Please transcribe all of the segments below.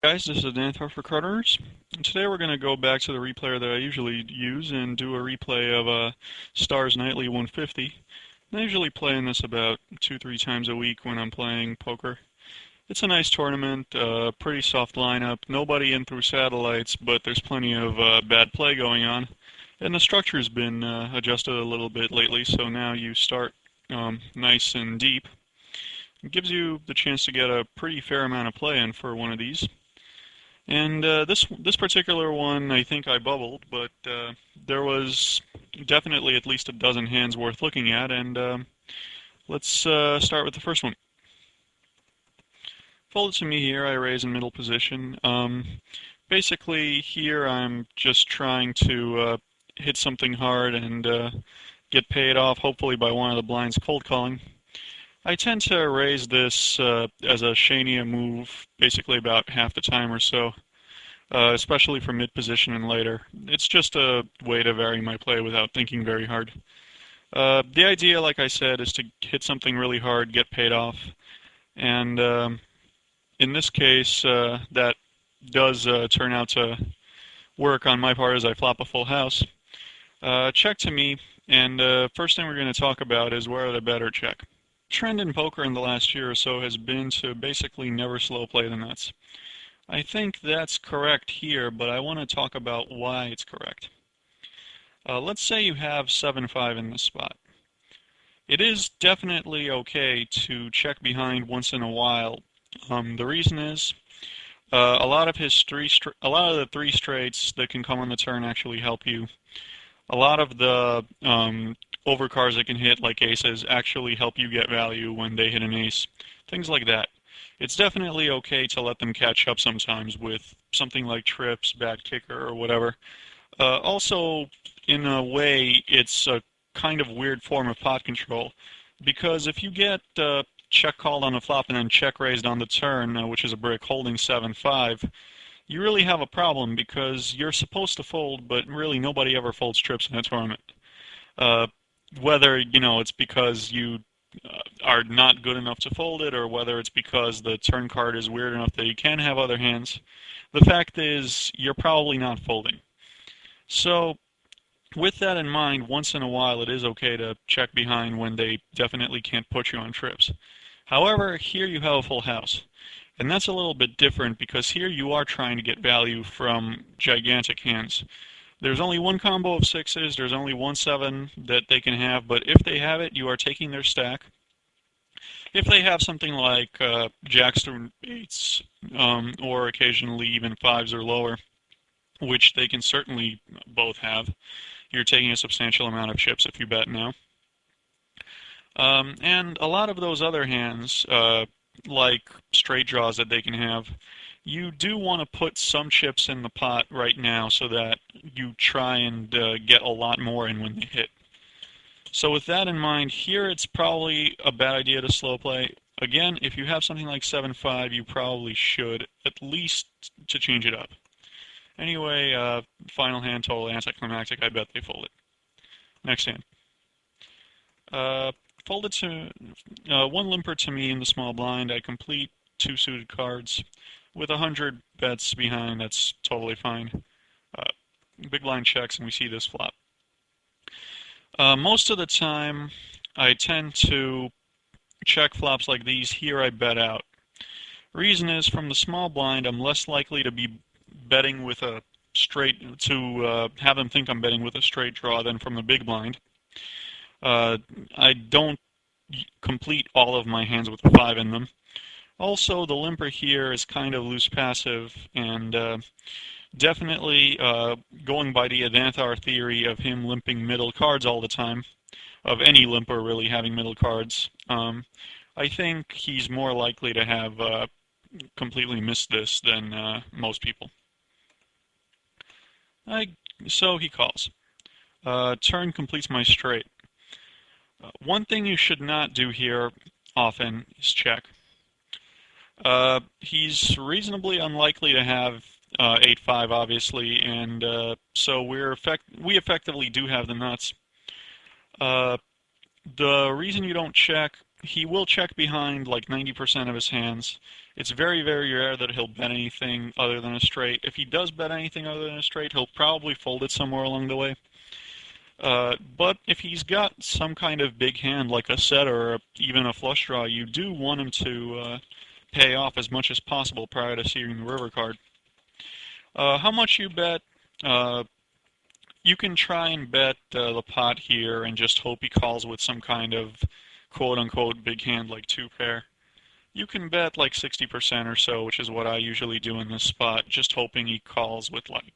Guys, this is Adanthar for CardRunners. Today we're going to go back to the replayer that I usually use and do a replay of Stars Nightly 150. I usually play in this about 2-3 times a week when I'm playing poker. It's a nice tournament, pretty soft lineup, nobody in through satellites, but there's plenty of bad play going on. And the structure's been adjusted a little bit lately, so now you start nice and deep. It gives you the chance to get a pretty fair amount of play in for one of these. And this particular one, I think I bubbled, but there was definitely at least a dozen hands worth looking at, and let's start with the first one. Folded to me here, I raise in middle position. Basically, here I'm just trying to hit something hard and get paid off, hopefully by one of the blinds cold calling. I tend to raise this as a Shania move basically about half the time or so, especially for mid-position and later. It's just a way to vary my play without thinking very hard. The idea, like I said, is to hit something really hard, get paid off, and in this case, that does turn out to work on my part as I flop a full house. Check to me, and first thing we're going to talk about is where to bet or check. Trend in poker in the last year or so has been to basically never slow play the nuts. I think that's correct here, but I want to talk about why it's correct. Let's say you have 7-5 in this spot. It is definitely okay to check behind once in a while. The reason is a lot of the three straights that can come on the turn actually help you. A lot of the overcards that can hit, like aces, actually help you get value when they hit an ace. Things like that. It's definitely okay to let them catch up sometimes with something like trips, bad kicker, or whatever. Also, in a way, it's a kind of weird form of pot control, because if you get check called on the flop and then check raised on the turn, which is a brick holding 7-5, you really have a problem because you're supposed to fold, but really nobody ever folds trips in a tournament. Whether, it's because you are not good enough to fold it, or whether it's because the turn card is weird enough that you can have other hands, the fact is you're probably not folding. So with that in mind, once in a while it is okay to check behind when they definitely can't put you on trips. However, here you have a full house. And that's a little bit different because here you are trying to get value from gigantic hands. There's only one combo of sixes, there's only one 7 that they can have, but if they have it, you are taking their stack. If they have something like jacks through 8s, or occasionally even 5s or lower, which they can certainly both have, you're taking a substantial amount of chips if you bet now. And a lot of those other hands, like straight draws that they can have, you do want to put some chips in the pot right now so that you try and get a lot more in when they hit. So with that in mind, here it's probably a bad idea to slow play. Again, if you have something like 7-5, you probably should, at least to change it up. Anyway, final hand, total anticlimactic, I bet they fold it. Next hand. Folded to one limper to me in the small blind. I complete 2 suited cards. With 100 bets behind, that's totally fine. Big blind checks, and we see this flop. Most of the time, I tend to check flops like these. Here I bet out. Reason is, from the small blind, I'm less likely to be betting with a straight, to have them think I'm betting with a straight draw than from the big blind. I don't complete all of my hands with a 5 in them. Also, the limper here is kind of loose passive, and definitely going by the Adanthar theory of him limping middle cards all the time, of any limper really having middle cards, I think he's more likely to have completely missed this than most people. So he calls. Turn completes my straight. One thing you should not do here often is check. He's reasonably unlikely to have 8-5, obviously, and so we effectively do have the nuts. The reason you don't check, he will check behind like 90% of his hands, It's very, very rare that he'll bet anything other than a straight. If he does bet anything other than a straight, he'll probably fold it somewhere along the way. But if he's got some kind of big hand like a set or even a flush draw, you do want him to pay off as much as possible prior to seeing the river card. How much you bet? You can try and bet the pot here and just hope he calls with some kind of quote-unquote big hand like two pair. You can bet like 60% or so, which is what I usually do in this spot, just hoping he calls with like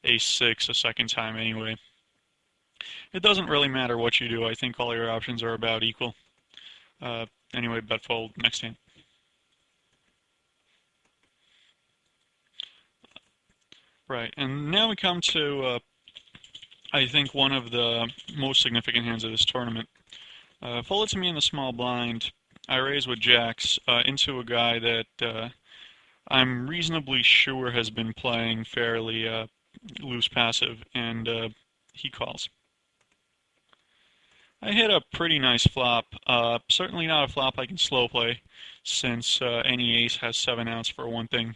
ace-6 a second time anyway. It doesn't really matter what you do. I think all your options are about equal. Anyway, bet fold, next hand. Right, and now we come to, I think, one of the most significant hands of this tournament. Fold it to me in the small blind. I raise with jacks into a guy that I'm reasonably sure has been playing fairly loose passive, and he calls. I hit a pretty nice flop. Certainly not a flop I can slow play, since any ace has 7 outs for one thing.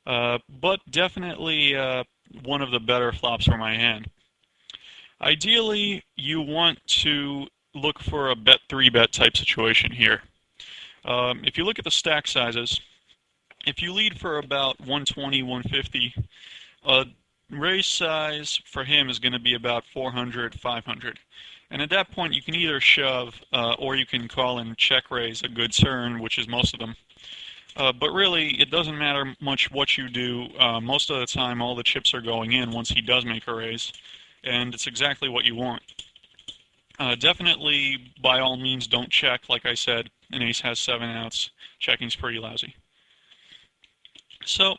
But definitely one of the better flops for my hand. Ideally, you want to look for a bet 3-bet type situation here. If you look at the stack sizes, if you lead for about 120, 150, raise size for him is going to be about 400, 500. And at that point, you can either shove or you can call and check raise a good turn, which is most of them. But really, it doesn't matter much what you do. Most of the time, all the chips are going in once he does make a raise, and it's exactly what you want. Definitely, by all means, don't check. Like I said, an ace has 7 outs. Checking's pretty lousy. So,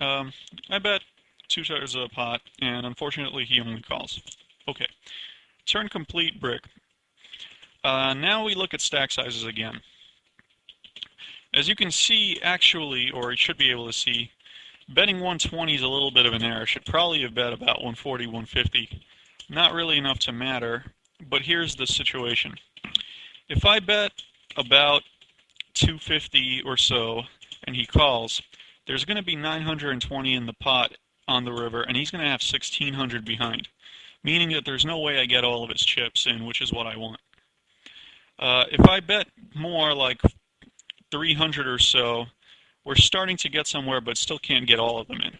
I bet 2/3 of the pot, and unfortunately, he only calls. Okay. Turn complete, brick. Now we look at stack sizes again. As you can see, actually, or you should be able to see, betting 120 is a little bit of an error. Should probably have bet about 140, 150. Not really enough to matter, but here's the situation. If I bet about 250 or so, and he calls, there's going to be 920 in the pot on the river, and he's going to have 1,600 behind, meaning that there's no way I get all of his chips in, which is what I want. If I bet more, like 300 or so, we're starting to get somewhere, but still can't get all of them in.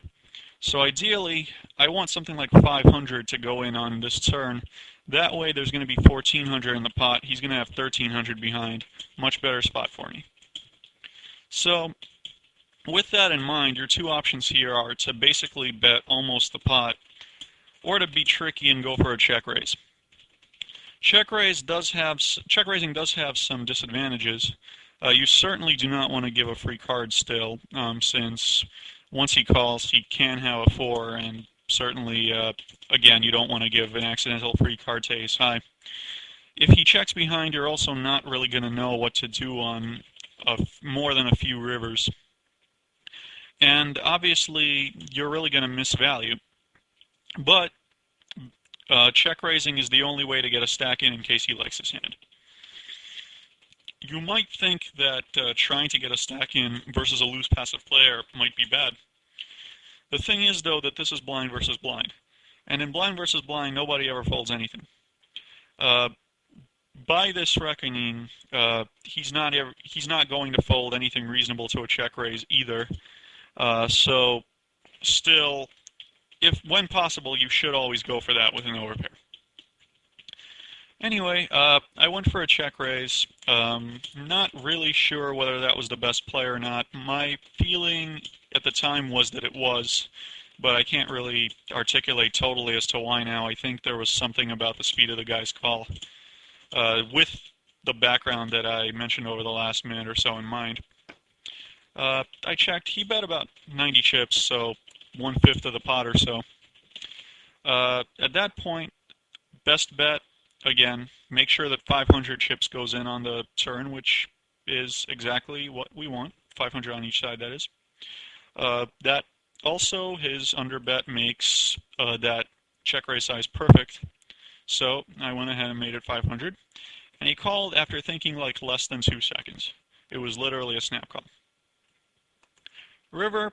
So ideally, I want something like 500 to go in on this turn. That way, there's going to be 1,400 in the pot. He's going to have 1,300 behind. Much better spot for me. So, with that in mind, your two options here are to basically bet almost the pot, or to be tricky and go for a check raise. Check raising does have some disadvantages. You certainly do not want to give a free card still, since once he calls, he can have a 4, and certainly, again, you don't want to give an accidental free card to ace high. If he checks behind, you're also not really going to know what to do on more than a few rivers. And obviously, you're really going to miss value. But check raising is the only way to get a stack in case he likes his hand. You might think that trying to get a stack in versus a loose passive player might be bad. The thing is, though, that this is blind versus blind. And in blind versus blind, nobody ever folds anything. By this reckoning, he's not going to fold anything reasonable to a check raise either. So, still, when possible, you should always go for that with an overpair. Anyway, I went for a check raise. Not really sure whether that was the best play or not. My feeling at the time was that it was, but I can't really articulate totally as to why now. I think there was something about the speed of the guy's call, with the background that I mentioned over the last minute or so in mind. I checked. He bet about 90 chips, so 1/5 of the pot or so. At that point, best bet, again, make sure that 500 chips goes in on the turn, which is exactly what we want. 500 on each side, that is. That also, his underbet makes that check raise size perfect. So I went ahead and made it 500. And he called after thinking like less than 2 seconds. It was literally a snap call. river,